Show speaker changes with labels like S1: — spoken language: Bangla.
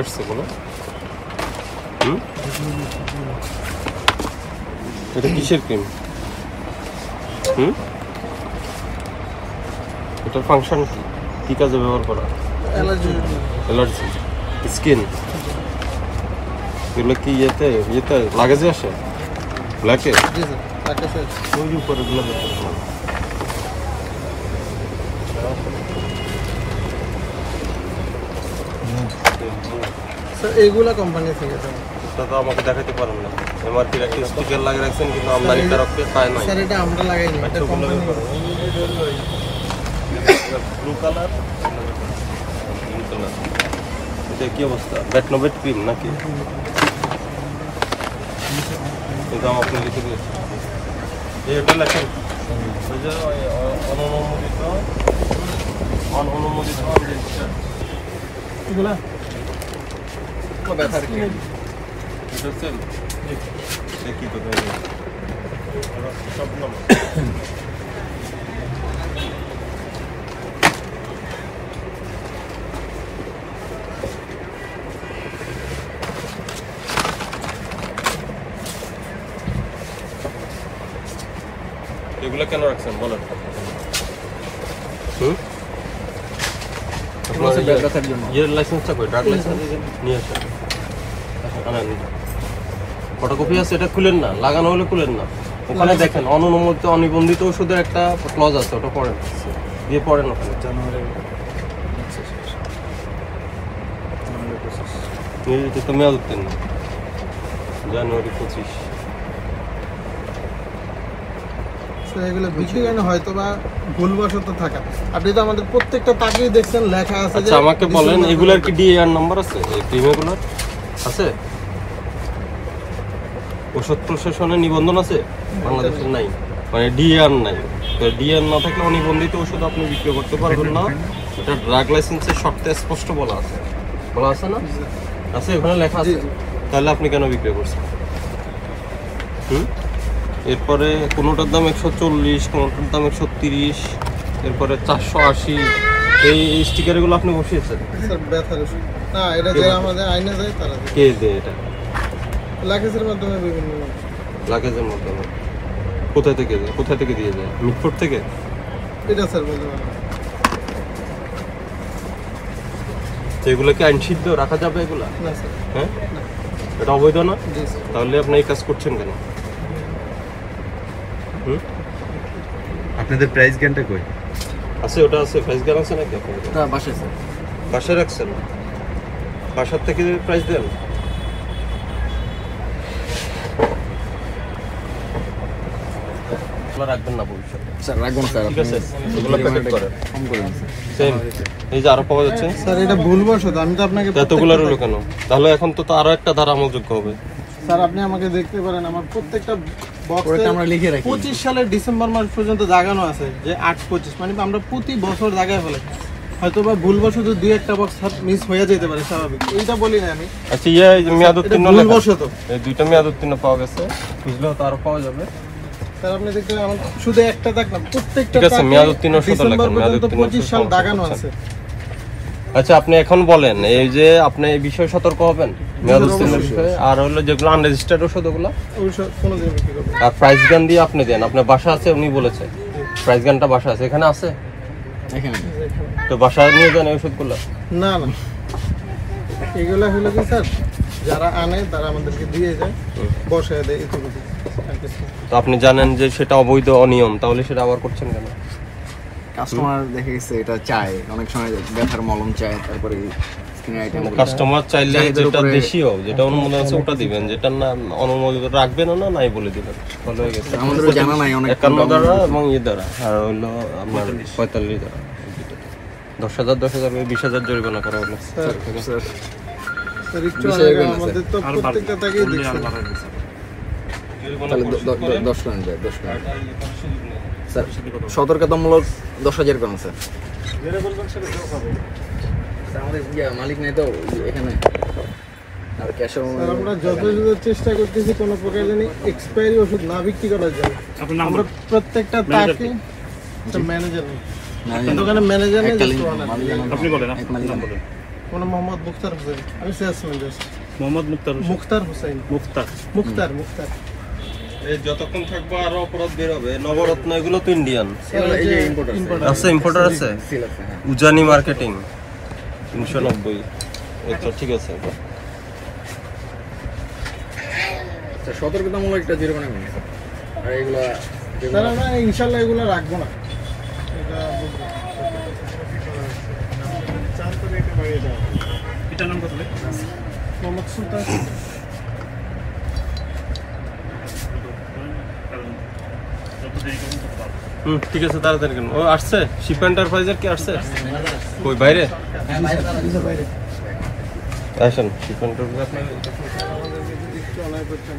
S1: আসছে কোনো এটা কিসের ক্রিম? এটার ফাংশন কি? কি কাজে ব্যবহার করা? Allergy skin. এগুলো কি ইয়েতে লাগেজে আসে? ব্ল্যাকে ওই উপরে গুলো
S2: এইগুলা কোম্পানি থেকে
S1: এটা তো আমাকে দেখাতে পারেন না। এমআরপি একটা স্টিকার লাগিয়ে রাখছেন কিন্তু আমদানিকারককে পায় না।
S2: স্যার এটা আমরা লাগাইনি, এটা কোম্পানি
S1: ব্লু কালার। এটা কি অবস্থা? ব্যাটনোভেট ক্রিম নাকি? এটা আপনি লিখে দিয়েছেন। এটা লেখেন অনুমোদিত
S2: এগুলা
S1: ব্যথার ক্রিম। এটা সেল দেখি তো সব নাম এগুলো কেন রাখছেন বলেন? ইয়ের লাইসেন্সটা কই? ড্রাগ লাইসেন্স নিয়ে আসেন। ফটোকপি আছে, এটা খুলেন না, লাগানো হলে খুলেন না। ওখানে দেখেন অনুমোদিত অনিবন্ধিত ওষুধের একটা ক্লজ আছে, ওটা পড়েন, দিয়ে পড়েন ওখানে। তো মেয়াদ উত্তীর্ণ জানুয়ারি 25।
S2: এগুলো বিক্রি করেন হয়তো বা ভুলবশত থাকা। আপনি তো আমাদের প্রত্যেকটা তাকেই দেখছেন লেখা আছে।
S1: আচ্ছা আমাকে বলেন এগুলার কি ডিএআর নাম্বার আছে? এই ক্রিমগুলোর আছে? ওষুধ প্রশাসনের নিবন্ধন আছে? বাংলাদেশের নাই, মানে ডিএআর নাই। তো ডিএআর না থাকলে অনিবন্ধিত ওষুধ আপনি বিক্রি করতে পারবেন না। এটা ড্রাগ লাইসেন্সের শর্তে স্পষ্ট বলা আছে না? আছে, ওখানে লেখা আছে। তাহলে আপনি কেন বিক্রি করছেন? এরপরে কোনোটার দাম 140, কোনোটার দাম 130, এরপরে 480। এই স্টিকারগুলো আপনি বসিয়েছেন?
S2: স্যার ব্যথার ওষুধ না, এটা যে আমাদের আইনে যায় তারা
S1: কে দেয় এটা?
S2: লাগেজের মাধ্যমে বিভিন্ন
S1: লাগেজের মাধ্যমে। কোথায় থেকে দিয়ে যায়? মিটফোর্ড থেকে?
S2: এটা স্যার বলতে পারেন।
S1: এগুলো কি আইন সিদ্ধ রাখা যাবে এগুলা?
S2: না স্যার।
S1: হ্যাঁ, এটা অবৈধ না?
S2: জি স্যার।
S1: তাহলে আপনি এই কাজ করছেন কেন?
S3: আপনাদের প্রাইস গানটা কই
S1: আছে? ওটা আছে, প্রাইস গান আছে নাকি আপনাদের?
S2: না, বাসায় স্যার।
S1: বাসায় রাখছেন? বাসার থেকে প্রাইস দেন? রাখবেন না ভবিষ্যতে।
S2: স্যার রাখবেন স্যার,
S1: ঠিক আছে, এগুলো প্যাকেট করেন।
S2: কম করে দিন
S1: সেম এই যে আরো পাওয়া যাচ্ছে।
S2: স্যার এটা ভুলবশত, আমি তো আপনাকে
S1: এতগুলো রইলো কেন? তাহলে এখন তো আরো একটা ধারা আমলযোগ্য হবে।
S2: স্যার আপনি আমাকে দেখতে পারেন, আমার প্রত্যেকটা বক্সে আমরা লিখে রাখি 25 সালের ডিসেম্বর মাস পর্যন্ত দাগানো আছে যে 8/25, মানে আমরা প্রতি বছর দাগায় ফেলে। হয়তো বা ভুলবশত দুই একটা বক্স মিস হয়ে যেতে পারে, স্বাভাবিক। এইটা বলি না আমি।
S1: আচ্ছা মেয়াদ উত্তীর্ণ
S2: ভুলবশত
S1: এই দুইটা মেয়াদ উত্তীর্ণ পাওয়া গেছে, বুঝলেও তো আরো পাওয়া যাবে।
S2: স্যার আপনি দেখতে পারেন শুধু একটা দাগ না, প্রত্যেকটা
S1: ঠিক আছে, মেয়াদ উত্তীর্ণ শুধু
S2: ডিসেম্বর
S1: লেখেন, মেয়াদ
S2: পর্যন্ত
S1: উত্তীর্ণ
S2: 25 সাল দাগানো আছে।
S1: আচ্ছা আপনি এখন বলেন এই যে আপনি এই বিষয়ে সতর্ক হবেন মেয়াদ উত্তীর্ণের বিষয়ে। আর হলো যেগুলো আনরেজিস্টার্ড ওষুধ ওগুলো
S2: কোনো দিন বিক্রি করবেন।
S1: আর প্রাইস গান দিয়ে আপনি দেন। আপনার বাসা আছে, উনি বলেছে প্রাইস গানটা বাসা আছে, এখানে আছে?
S2: এখানে
S1: তো বাসা নিয়ে যান এই ওষুধগুলো।
S2: না এগুলা হলো কি স্যার, যারা আনে তারা আমাদেরকে দিয়ে যায়, বসায় দেয়, এটুকু।
S1: তো আপনি জানেন যে সেটা অবৈধ, অনিয়ম, তাহলে সেটা আবার করছেন কেন?
S4: কাস্টমার দেখে গেছে এটা চায়, অনেক সময় ব্যথার মলম চায়, তারপরে স্কিন আইটেম।
S1: কাস্টমার চাইলে যেটা দেশীয়, যেটা অনুমোদন আছে ওটা দিবেন, যেটা না অনুমোদিত রাখবেন না, নাই বলে দিবেন। ভালো হয়ে গেছে।
S4: আমাদের জানা নাই অনেক
S1: 51 দ্বারা এবং দ্বারা, আর হলো আপনার 45 দ্বারা 10,000 20,000 জরিমানা করা হলো।
S2: স্যার একটু আমাদের তো প্রত্যেকটা তাকেই দেখছেন।
S4: তাহলে 10 করেন যায়, 10 করেন স্যার। সতর্কতামূলক 10,000 করেন স্যার। আমাদের মালিক নেই তো এখানে, আর ক্যাশ
S2: আমরা যথাযথ চেষ্টা করতেছি কোনো প্রকার জানি এক্সপায়ারি ওষুধ না বিক্রি করা যায়। আমরা প্রত্যেকটা তাকে ম্যানেজার দোকানে ম্যানেজার নেই,
S4: আপনি বলেন।
S2: আমার মোহাম্মদ মুখতার হোসেন, আমি সেলসম্যান জাস্ট।
S3: মোহাম্মদ মুক্তার হোসেন।
S2: মুখতার হোসেন,
S3: মুক্তার।
S2: মুখতার।
S1: এই যতক্ষণ থাকবো আরো অপরাধ বের হবে। নবরত্ন এগুলো তো ইন্ডিয়ান
S4: এগুলো এই যে ইম্পোর্ট আছে।
S1: আছে, ইম্পোর্টার আছে।
S4: সিল আছে, হ্যাঁ।
S1: উজানি মার্কেটিং 390। আচ্ছা ঠিক আছে।
S4: আচ্ছা, সতর্কতামূলক একটা জরিমানা নেই। আর এগুলা
S2: স্যার আমরা ইনশাল্লাহ এগুলো রাখবো না। এটা বুঝবো।
S3: এটার নাম কত?
S2: মোহাম্মদ সুলতান।
S1: ঠিক আছে, তাড়াতাড়ি কেন? ও আসছে, শিপ এন্টারপ্রাইজের কি আসছে? কই বাইরে? আসেন, শিপ এন্টারপ্রাইজ।
S2: আমাদের একটু অনায় করছেন।